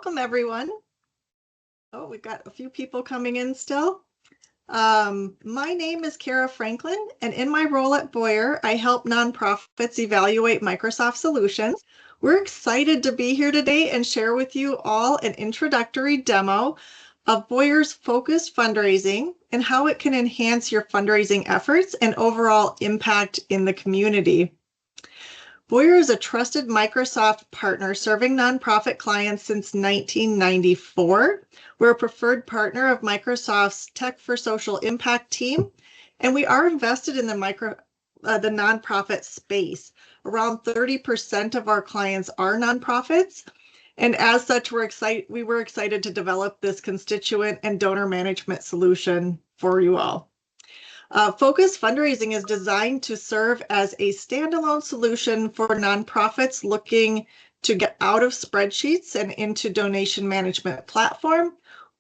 welcome everyone. Oh, we've got a few people coming in still. My name is Kara Franklin, and in my role at Boyer, I help nonprofits evaluate Microsoft solutions. We're excited to be here today and share with you all an introductory demo of Boyer's focused fundraising and how it can enhance your fundraising efforts and overall impact in the community. Boyer is a trusted Microsoft partner serving nonprofit clients since 1994. We're a preferred partner of Microsoft's Tech for Social Impact team, and we are invested in the nonprofit space. Around 30% of our clients are nonprofits, and as such, we were excited to develop this constituent and donor management solution for you all. Focused fundraising is designed to serve as a standalone solution for nonprofits looking to get out of spreadsheets and into donation management platform,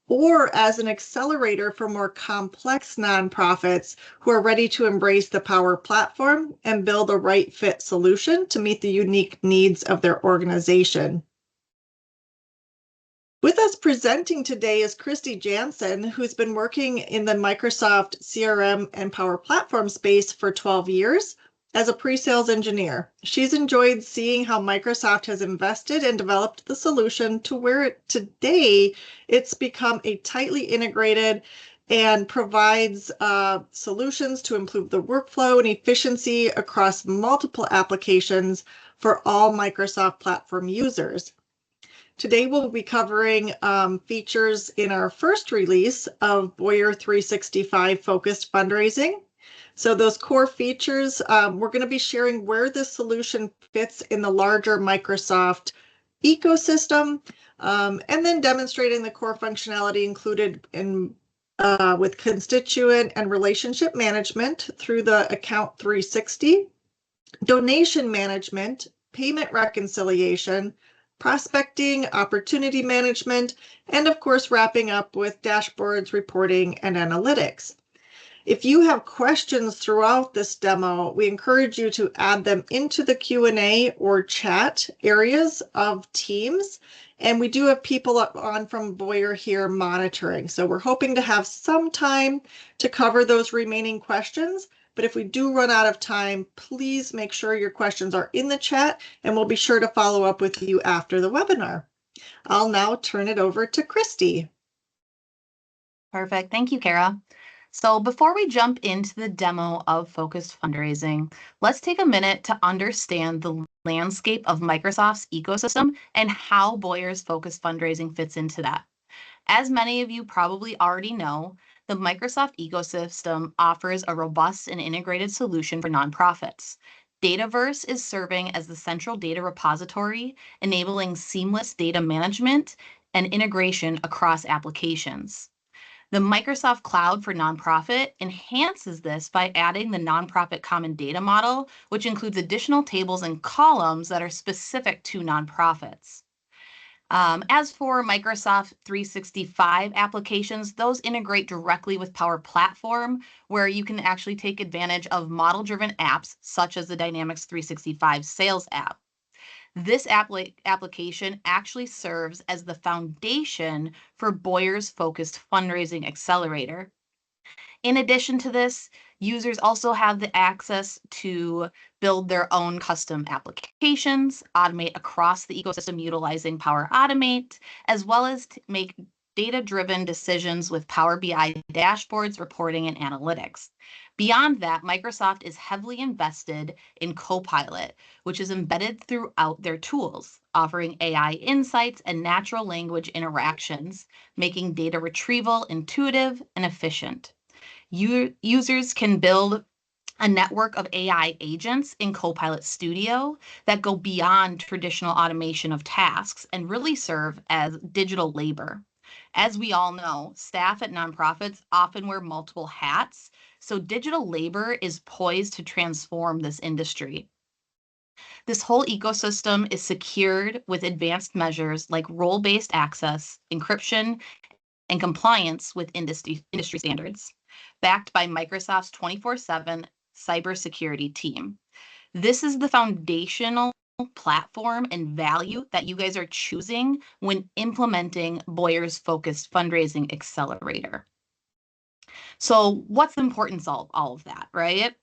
or as an accelerator for more complex nonprofits who are ready to embrace the Power Platform and build a right fit solution to meet the unique needs of their organization. With us presenting today is Christy Jansen, who's been working in the Microsoft CRM and Power Platform space for 12 years as a pre-sales engineer. She's enjoyed seeing how Microsoft has invested and developed the solution to where today it's become a tightly integrated and provides solutions to improve the workflow and efficiency across multiple applications for all Microsoft platform users. Today we'll be covering features in our first release of Boyer 365 focused fundraising. So those core features, we're going to be sharing where this solution fits in the larger Microsoft ecosystem, and then demonstrating the core functionality included in with constituent and relationship management through the Account 360, donation management, payment reconciliation, prospecting, opportunity management, and of course, wrapping up with dashboards, reporting, and analytics. If you have questions throughout this demo, we encourage you to add them into the Q&A or chat areas of Teams. And we do have people on from Boyer here monitoring. So we're hoping to have some time to cover those remaining questions. But if we do run out of time, please make sure your questions are in the chat, and we'll be sure to follow up with you after the webinar. I'll now turn it over to Christy. Perfect. Thank you, Kara. So before we jump into the demo of focused fundraising, let's take a minute to understand the landscape of Microsoft's ecosystem and how Boyer's focused fundraising fits into that. As many of you probably already know, the Microsoft ecosystem offers a robust and integrated solution for nonprofits. Dataverse is serving as the central data repository, enabling seamless data management and integration across applications. The Microsoft Cloud for Nonprofit enhances this by adding the Nonprofit Common Data Model, which includes additional tables and columns that are specific to nonprofits. As for Microsoft 365 applications, those integrate directly with Power Platform, where you can actually take advantage of model-driven apps such as the Dynamics 365 Sales app. This application actually serves as the foundation for Boyer's focused fundraising accelerator. In addition to this, users also have the access to build their own custom applications, automate across the ecosystem utilizing Power Automate, as well as to make data-driven decisions with Power BI dashboards, reporting, and analytics. Beyond that, Microsoft is heavily invested in Copilot, which is embedded throughout their tools, offering AI insights and natural language interactions, making data retrieval intuitive and efficient. Users can build a network of AI agents in Copilot Studio that go beyond traditional automation of tasks and really serve as digital labor. As we all know, staff at nonprofits often wear multiple hats, so digital labor is poised to transform this industry. This whole ecosystem is secured with advanced measures like role-based access, encryption, and compliance with industry standards, backed by Microsoft's 24/7 cybersecurity team. This is the foundational platform and value that you guys are choosing when implementing Boyer's Focused Fundraising Accelerator. So what's the importance of all of that, right?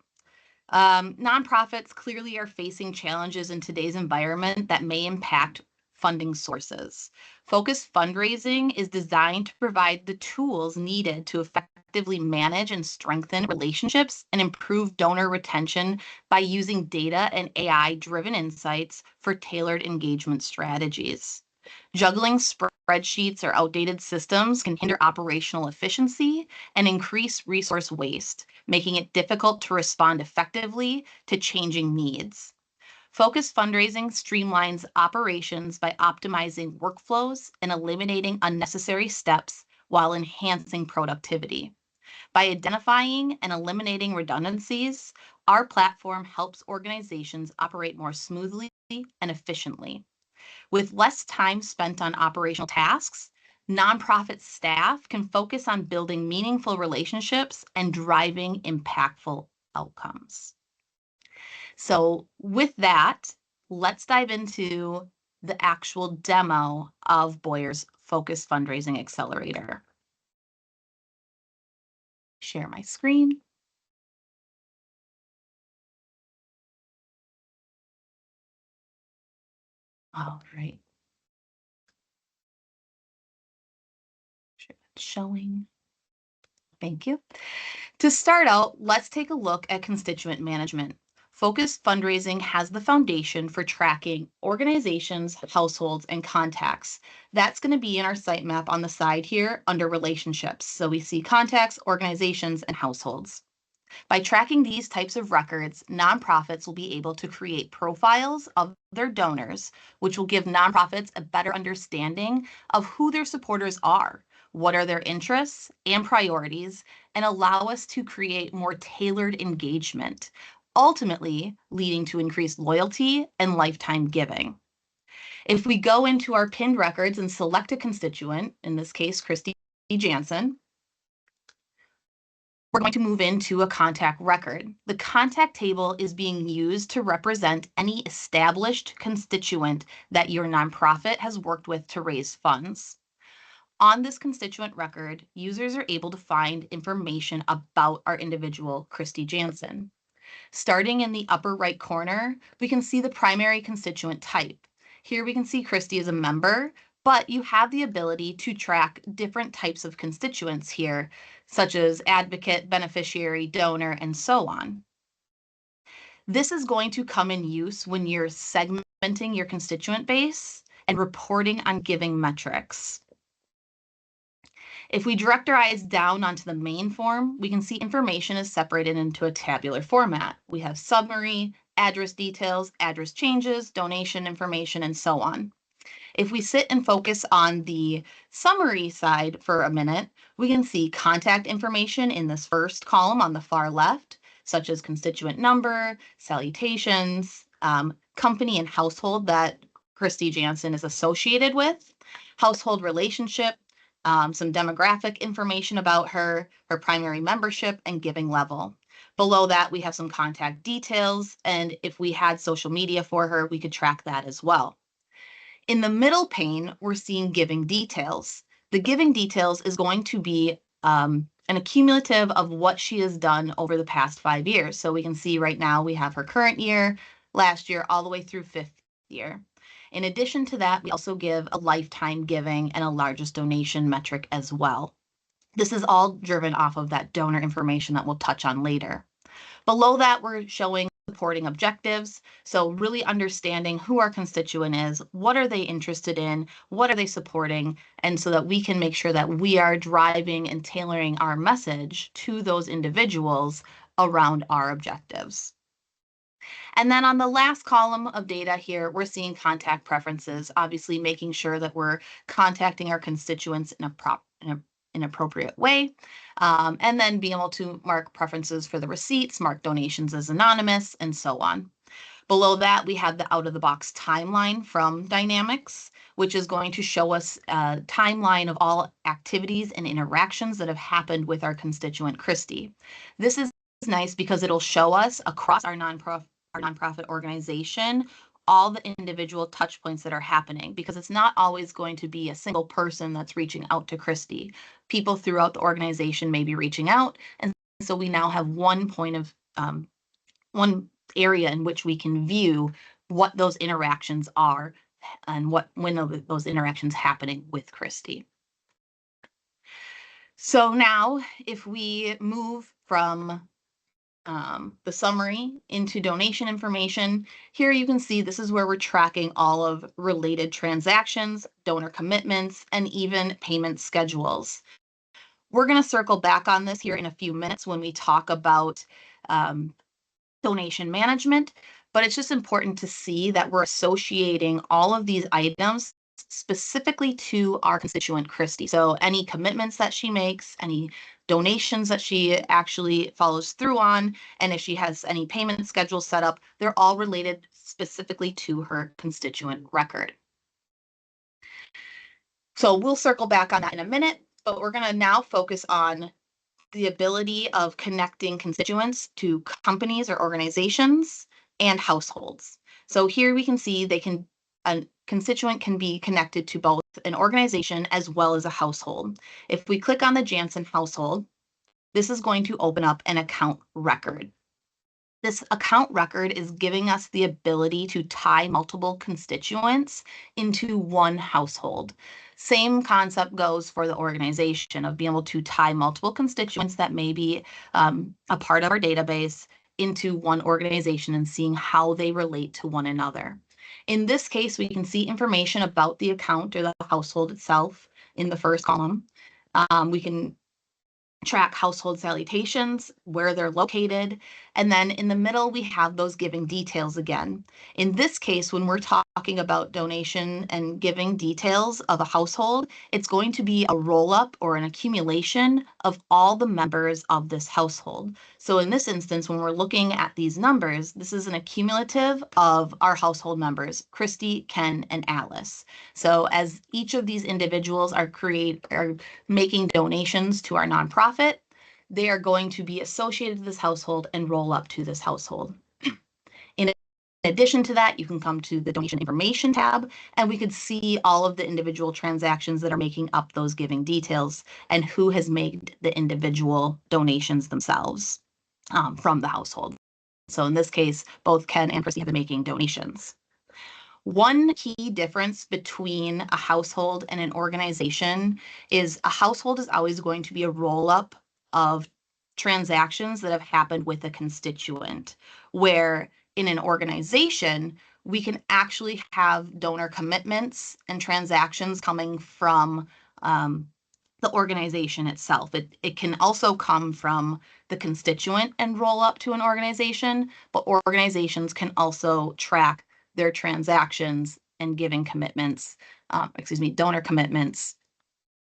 Nonprofits clearly are facing challenges in today's environment that may impact funding sources. Focused fundraising is designed to provide the tools needed to effectively manage and strengthen relationships and improve donor retention by using data and AI-driven insights for tailored engagement strategies. Juggling spreadsheets or outdated systems can hinder operational efficiency and increase resource waste, making it difficult to respond effectively to changing needs. Focused fundraising streamlines operations by optimizing workflows and eliminating unnecessary steps while enhancing productivity. By identifying and eliminating redundancies, our platform helps organizations operate more smoothly and efficiently. With less time spent on operational tasks, nonprofit staff can focus on building meaningful relationships and driving impactful outcomes. So with that, let's dive into the actual demo of Boyer's Focused Fundraising Accelerator. Share my screen. All right. Showing. Thank you. To start out, let's take a look at constituent management. Focused fundraising has the foundation for tracking organizations, households, and contacts. That's going to be in our sitemap on the side here under relationships. So we see contacts, organizations, and households. By tracking these types of records, nonprofits will be able to create profiles of their donors, which will give nonprofits a better understanding of who their supporters are, what are their interests and priorities, and allow us to create more tailored engagement, ultimately leading to increased loyalty and lifetime giving. If we go into our pinned records and select a constituent, in this case, Christy Jansen, we're going to move into a contact record. The contact table is being used to represent any established constituent that your nonprofit has worked with to raise funds. On this constituent record, users are able to find information about our individual, Christy Jansen. Starting in the upper right corner, we can see the primary constituent type. Here we can see Christy as a member, but you have the ability to track different types of constituents here, such as advocate, beneficiary, donor, and so on. This is going to come in use when you're segmenting your constituent base and reporting on giving metrics. If we direct our eyes down onto the main form, we can see information is separated into a tabular format. We have summary, address details, address changes, donation information, and so on. If we sit and focus on the summary side for a minute, we can see contact information in this first column on the far left, such as constituent number, salutations, company and household that Christy Jansen is associated with, household relationship, some demographic information about her primary membership, and giving level. Below that, we have some contact details, and if we had social media for her, we could track that as well. In the middle pane, we're seeing giving details. The giving details is going to be an accumulative of what she has done over the past 5 years. So we can see right now we have her current year, last year, all the way through 5th year. In addition to that, we also give a lifetime giving and a largest donation metric as well. This is all driven off of that donor information that we'll touch on later. Below that, we're showing supporting objectives. So really understanding who our constituent is, what are they interested in, what are they supporting, and so that we can make sure that we are driving and tailoring our message to those individuals around our objectives. And then on the last column of data here, we're seeing contact preferences, obviously making sure that we're contacting our constituents in an appropriate way, and then being able to mark preferences for the receipts, mark donations as anonymous, and so on. Below that, we have the out-of-the-box timeline from Dynamics, which is going to show us a timeline of all activities and interactions that have happened with our constituent Christy. This is nice because it'll show us across our nonprofit organization all the individual touch points that are happening, because it's not always going to be a single person that's reaching out to Christy. People throughout the organization may be reaching out, and so we now have one point of one area in which we can view what those interactions are and when those interactions happening with Christy. So now if we move from the summary into donation information, here you can see this is where we're tracking all of related transactions, donor commitments, and even payment schedules. We're going to circle back on this here in a few minutes when we talk about donation management, but it's just important to see that we're associating all of these items specifically to our constituent Christy. So any commitments that she makes, any donations that she actually follows through on, and if she has any payment schedules set up, they're all related specifically to her constituent record. So we'll circle back on that in a minute, but we're going to now focus on the ability of connecting constituents to companies or organizations and households. So here we can see a constituent can be connected to both an organization as well as a household. If we click on the Jansen household, this is going to open up an account record. This account record is giving us the ability to tie multiple constituents into one household. Same concept goes for the organization of being able to tie multiple constituents that may be a part of our database into one organization and seeing how they relate to one another. In this case, we can see information about the account or the household itself in the first column. We can track household salutations, where they're located, and then in the middle we have those giving details again. In this case, when we're talking about donation and giving details of a household, it's going to be a roll-up or an accumulation of all the members of this household. So in this instance, when we're looking at these numbers, this is an accumulative of our household members, Christy, Ken, and Alice. So as each of these individuals are making donations to our nonprofit, they are going to be associated to this household and roll up to this household. In addition to that, you can come to the donation information tab, and we could see all of the individual transactions that are making up those giving details and who has made the individual donations themselves from the household. So in this case, both Ken and Christy have been making donations. One key difference between a household and an organization is a household is always going to be a roll-up of transactions that have happened with a constituent, where in an organization, we can actually have donor commitments and transactions coming from the organization itself. It can also come from the constituent and roll up to an organization, but organizations can also track their transactions and giving commitments, donor commitments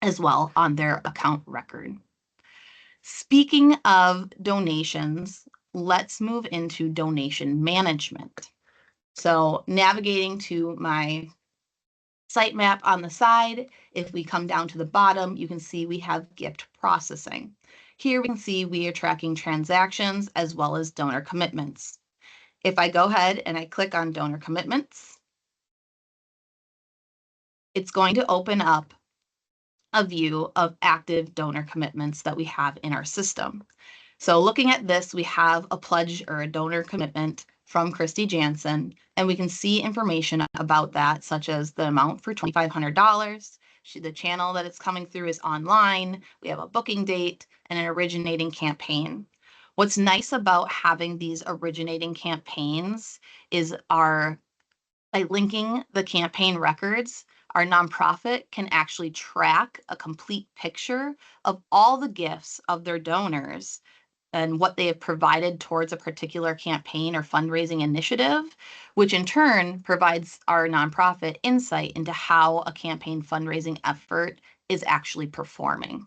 as well on their account record. Speaking of donations, let's move into donation management. So navigating to my sitemap on the side, if we come down to the bottom, you can see we have gift processing. Here we can see we are tracking transactions as well as donor commitments. If I go ahead and I click on donor commitments, it's going to open up a view of active donor commitments that we have in our system. So looking at this, we have a pledge or a donor commitment from Christy Jansen, and we can see information about that, such as the amount for $2,500. The channel that it's coming through is online. We have a booking date and an originating campaign. What's nice about having these originating campaigns is by linking the campaign records, our nonprofit can actually track a complete picture of all the gifts of their donors and what they have provided towards a particular campaign or fundraising initiative, which in turn provides our nonprofit insight into how a campaign fundraising effort is actually performing.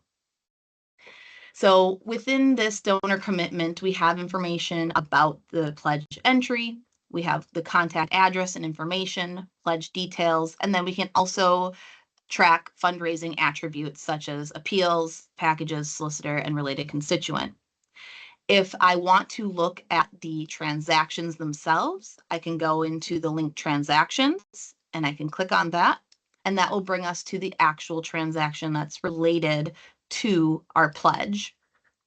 So within this donor commitment, we have information about the pledge entry. We have the contact address and information, pledge details, and then we can also track fundraising attributes such as appeals, packages, solicitor, and related constituent. If I want to look at the transactions themselves, I can go into the link transactions and I can click on that. And that will bring us to the actual transaction that's related to our pledge.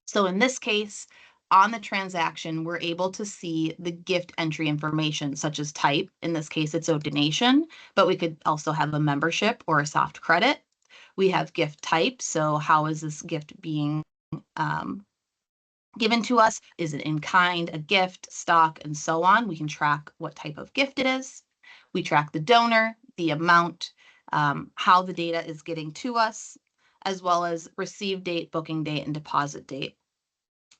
So in this case, on the transaction, we're able to see the gift entry information, such as type. In this case, it's a donation, but we could also have a membership or a soft credit. We have gift type. So how is this gift being given to us? Is it in kind, a gift, stock, and so on? We can track what type of gift it is. We track the donor, the amount, how the data is getting to us, as well as receive date, booking date, and deposit date.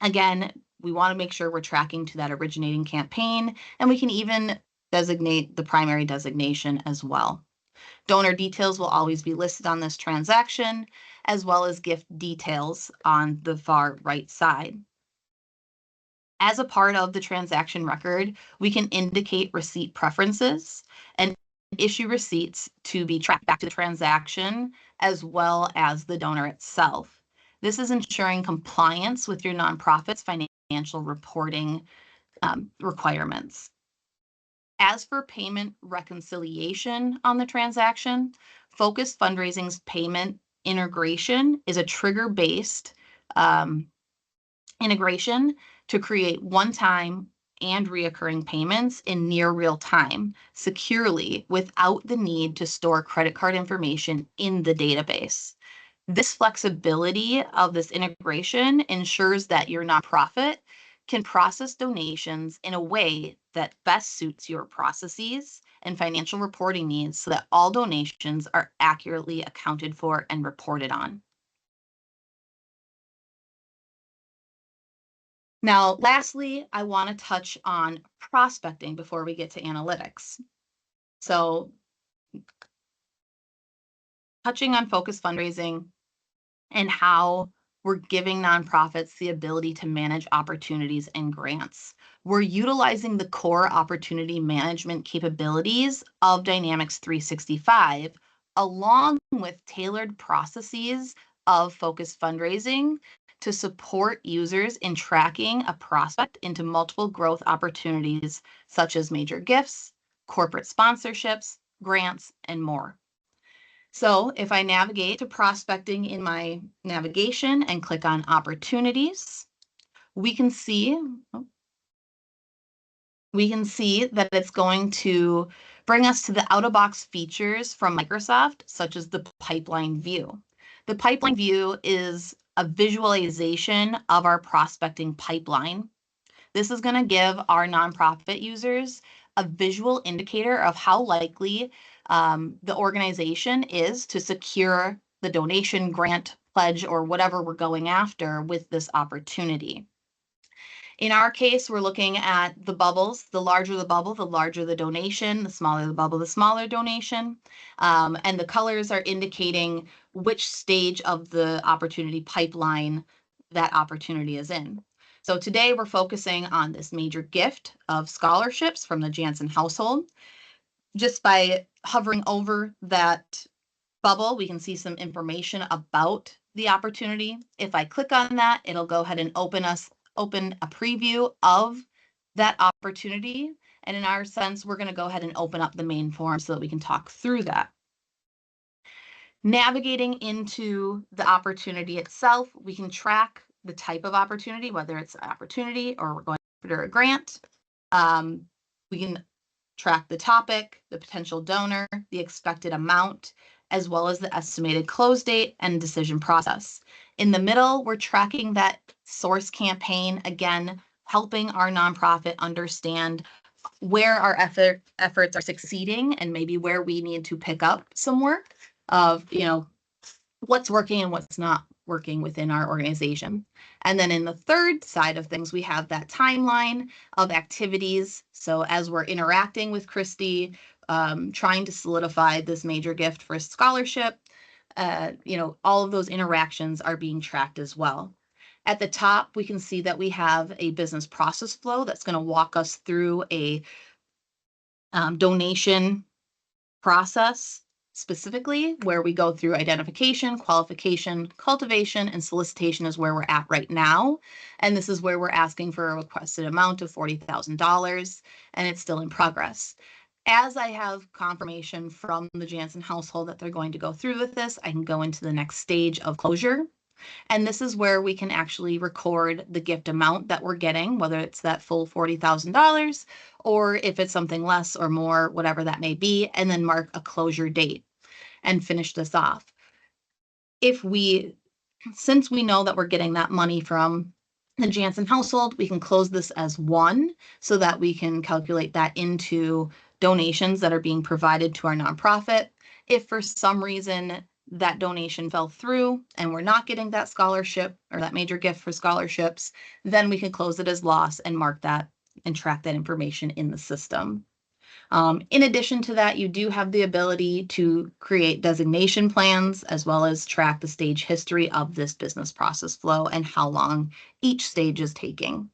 Again, we want to make sure we're tracking to that originating campaign, and we can even designate the primary designation as well. Donor details will always be listed on this transaction, as well as gift details on the far right side. As a part of the transaction record, we can indicate receipt preferences and issue receipts to be tracked back to the transaction, as well as the donor itself. This is ensuring compliance with your nonprofit's financial reporting requirements. As for payment reconciliation on the transaction, Focused Fundraising's payment integration is a trigger-based integration to create one-time and reoccurring payments in near real time securely without the need to store credit card information in the database. This flexibility of this integration ensures that your nonprofit can process donations in a way that best suits your processes and financial reporting needs so that all donations are accurately accounted for and reported on. Now, lastly, I want to touch on prospecting before we get to analytics. So, touching on focused fundraising and how we're giving nonprofits the ability to manage opportunities and grants. We're utilizing the core opportunity management capabilities of Dynamics 365, along with tailored processes of focused fundraising to support users in tracking a prospect into multiple growth opportunities, such as major gifts, corporate sponsorships, grants, and more. So if I navigate to prospecting in my navigation and click on opportunities, we can see that it's going to bring us to the out-of-box features from Microsoft, such as the pipeline view. The pipeline view is a visualization of our prospecting pipeline. This is going to give our nonprofit users a visual indicator of how likely the organization is to secure the donation, grant, pledge, or whatever we're going after with this opportunity. In our case, we're looking at the bubbles. The larger the bubble, the larger the donation. The smaller the bubble, the smaller donation. And the colors are indicating which stage of the opportunity pipeline that opportunity is in. So today we're focusing on this major gift of scholarships from the Jansen household. Just by hovering over that bubble, we can see some information about the opportunity. If I click on that, it'll go ahead and open a preview of that opportunity. And in our sense, we're going to go ahead and open up the main form so that we can talk through that. Navigating into the opportunity itself, we can track the type of opportunity, whether it's an opportunity or we're going after a grant. We can track the topic, the potential donor, the expected amount, as well as the estimated close date and decision process. In the middle, we're tracking that source campaign, again, helping our nonprofit understand where our efforts are succeeding and maybe where we need to pick up some work of, what's working and what's not working within our organization. And then in the third side of things, we have that timeline of activities. So as we're interacting with Christy, trying to solidify this major gift for a scholarship, all of those interactions are being tracked as well. At the top, we can see that we have a business process flow that's going to walk us through a donation process. specifically, where we go through identification, qualification, cultivation, and solicitation is where we're at right now. And this is where we're asking for a requested amount of $40,000, and it's still in progress. As I have confirmation from the Jansen household that they're going to go through with this, I can go into the next stage of closure. And this is where we can actually record the gift amount that we're getting, whether it's that full $40,000 or if it's something less or more, whatever that may be, and then mark a closure date and finish this off. Since we know that we're getting that money from the Jansen household, we can close this as one so that we can calculate that into donations that are being provided to our nonprofit. If for some reason that donation fell through and we're not getting that scholarship or that major gift for scholarships, then we can close it as loss and mark that and track that information in the system. In addition to that, you do have the ability to create designation plans as well as track the stage history of this business process flow and how long each stage is taking.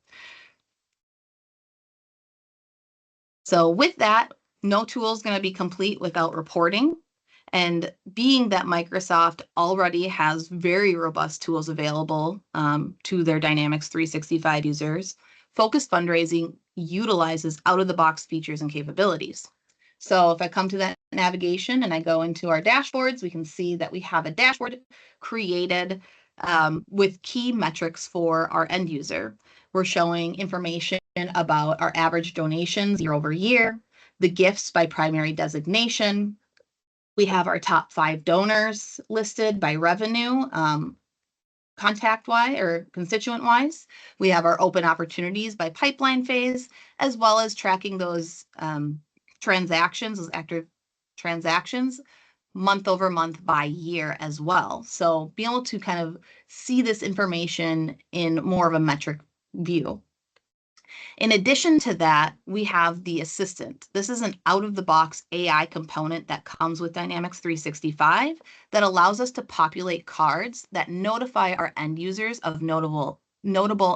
So with that, no tool is going to be complete without reporting. And being that Microsoft already has very robust tools available to their Dynamics 365 users, Focused Fundraising utilizes out-of-the-box features and capabilities. So if I come to that navigation and I go into our dashboards, we can see that we have a dashboard created with key metrics for our end user. We're showing information about our average donations year over year, the gifts by primary designation. We have our top 5 donors listed by revenue, contact-wise or constituent-wise. We have our open opportunities by pipeline phase, as well as tracking those transactions, those active transactions, month over month by year as well. So be able to kind of see this information in more of a metric view. In addition to that, we have the assistant. This is an out-of-the-box AI component that comes with Dynamics 365 that allows us to populate cards that notify our end users of notable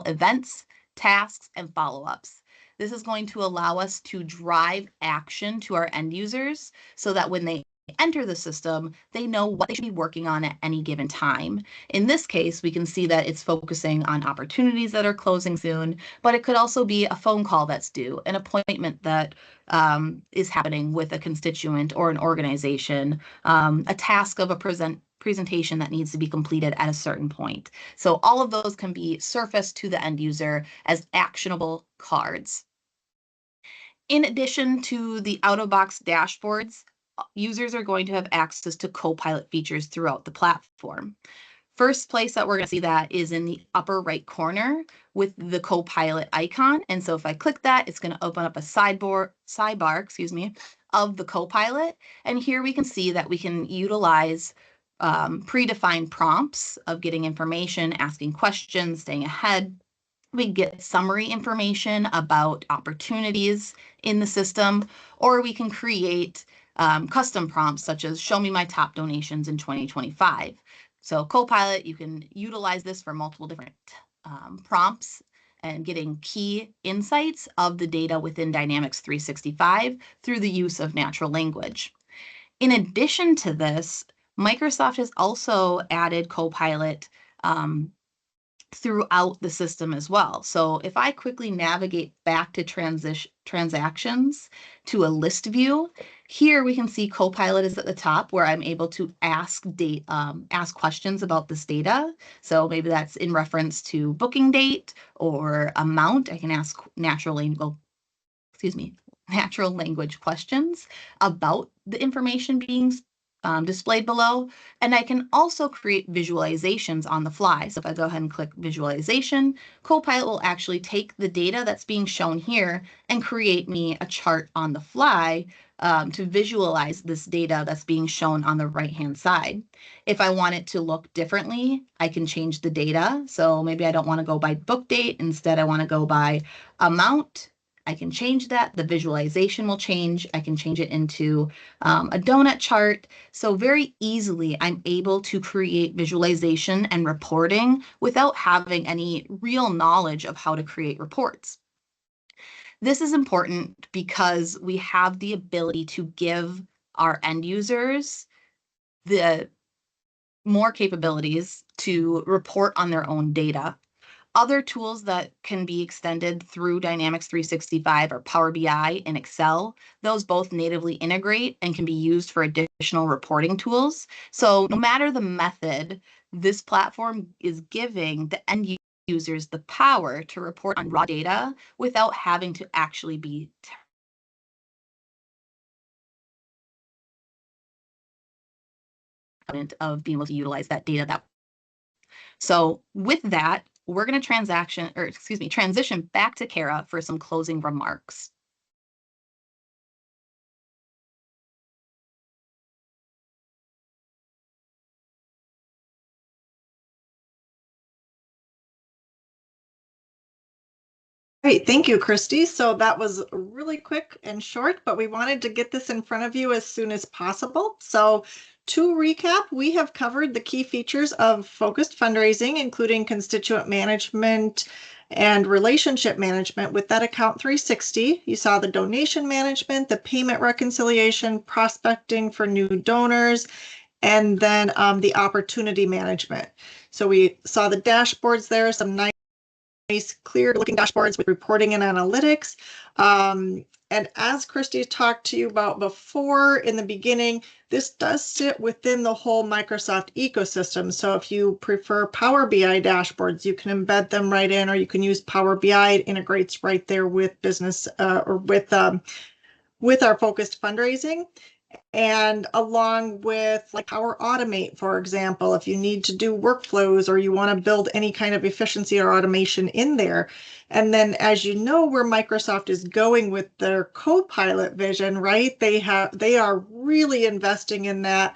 events, tasks, and follow-ups. This is going to allow us to drive action to our end users so that when they enter the system, they know what they should be working on at any given time. In this case, we can see that it's focusing on opportunities that are closing soon, but it could also be a phone call that's due, an appointment that is happening with a constituent or an organization, a task of a presentation that needs to be completed at a certain point. So all of those can be surfaced to the end user as actionable cards. In addition to the out-of-box dashboards, users are going to have access to Copilot features throughout the platform. First place that we're going to see that is in the upper right corner with the Copilot icon. And so if I click that, it's going to open up a sidebar, of the Copilot. And here we can see that we can utilize predefined prompts of getting information, asking questions, staying ahead. We get summary information about opportunities in the system, or we can create custom prompts such as show me my top donations in 2025. So Copilot, you can utilize this for multiple different prompts and getting key insights of the data within Dynamics 365 through the use of natural language. In addition to this, Microsoft has also added Copilot throughout the system as well. So if I quickly navigate back to transactions to a list view, here we can see Copilot is at the top where I'm able to ask questions about this data. So maybe that's in reference to booking date or amount. I can ask natural language questions about the information being displayed below. And I can also create visualizations on the fly. So if I go ahead and click visualization, Copilot will actually take the data that's being shown here and create me a chart on the fly to visualize this data that's being shown on the right-hand side. If I want it to look differently, I can change the data. So maybe I don't want to go by book date. Instead, I want to go by amount. I can change that. The visualization will change. I can change it into a donut chart. So very easily, I'm able to create visualization and reporting without having any real knowledge of how to create reports. This is important because we have the ability to give our end users the more capabilities to report on their own data. Other tools that can be extended through Dynamics 365 are Power BI and Excel. Those both natively integrate and can be used for additional reporting tools. So no matter the method, this platform is giving the end users the power to report on raw data without having to actually be of being able to utilize that data. So with that, we're going to transition back to Kara for some closing remarks. Great, thank you, Christy. So that was really quick and short, but we wanted to get this in front of you as soon as possible. So to recap, we have covered the key features of focused fundraising, including constituent management and relationship management with that Account 360. You saw the donation management, the payment reconciliation, prospecting for new donors, and then the opportunity management. So we saw the dashboards there, some nice clear looking dashboards with reporting and analytics. And as Christy talked to you about before in the beginning, this does sit within the whole Microsoft ecosystem. So if you prefer Power BI dashboards, you can embed them right in, or you can use Power BI. It integrates right there with business or with our focused fundraising. And along with like Power Automate, for example, if you need to do workflows or you want to build any kind of efficiency or automation in there. And then, as you know, where Microsoft is going with their Copilot vision, right? They are really investing in that.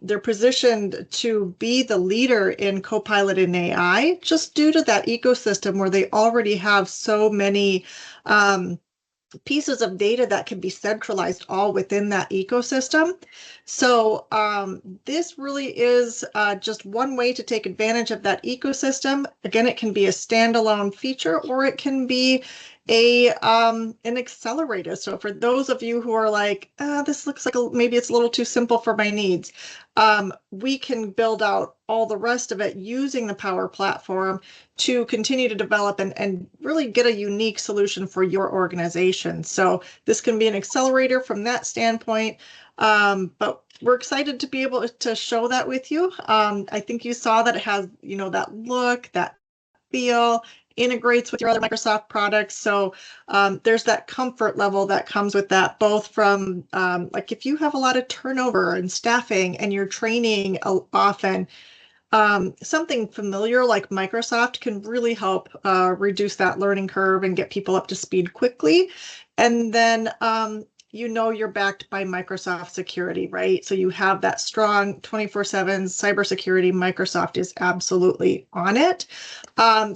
They're positioned to be the leader in Copilot and AI, just due to that ecosystem where they already have so many pieces of data that can be centralized all within that ecosystem. So this really is just one way to take advantage of that ecosystem. Again, it can be a standalone feature, or it can be an accelerator. So for those of you who are like, this looks like maybe it's a little too simple for my needs, we can build out all the rest of it using the Power Platform to continue to develop and really get a unique solution for your organization. So this can be an accelerator from that standpoint, but we're excited to be able to show that with you. I think you saw that it has, that look, that feel, integrates with your other Microsoft products. So there's that comfort level that comes with that, both from like if you have a lot of turnover and staffing and you're training often, something familiar like Microsoft can really help reduce that learning curve and get people up to speed quickly. And then you're backed by Microsoft security, right? So you have that strong 24/7 cybersecurity. Microsoft is absolutely on it.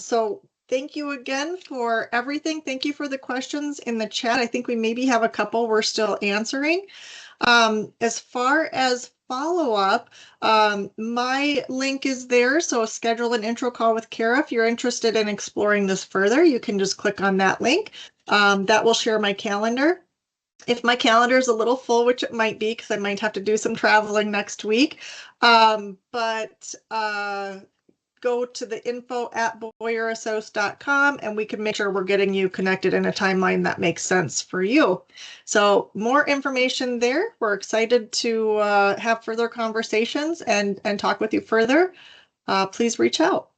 So thank you again for everything. Thank you for the questions in the chat. I think we maybe have a couple we're still answering. As far as follow-up, my link is there. So schedule an intro call with Kara. If you're interested in exploring this further, you can just click on that link. That will share my calendar. If my calendar is a little full, which it might be, because I might have to do some traveling next week, but go to the info@boyerassociates.com and we can make sure we're getting you connected in a timeline that makes sense for you. So more information there. We're excited to have further conversations and talk with you further. Please reach out.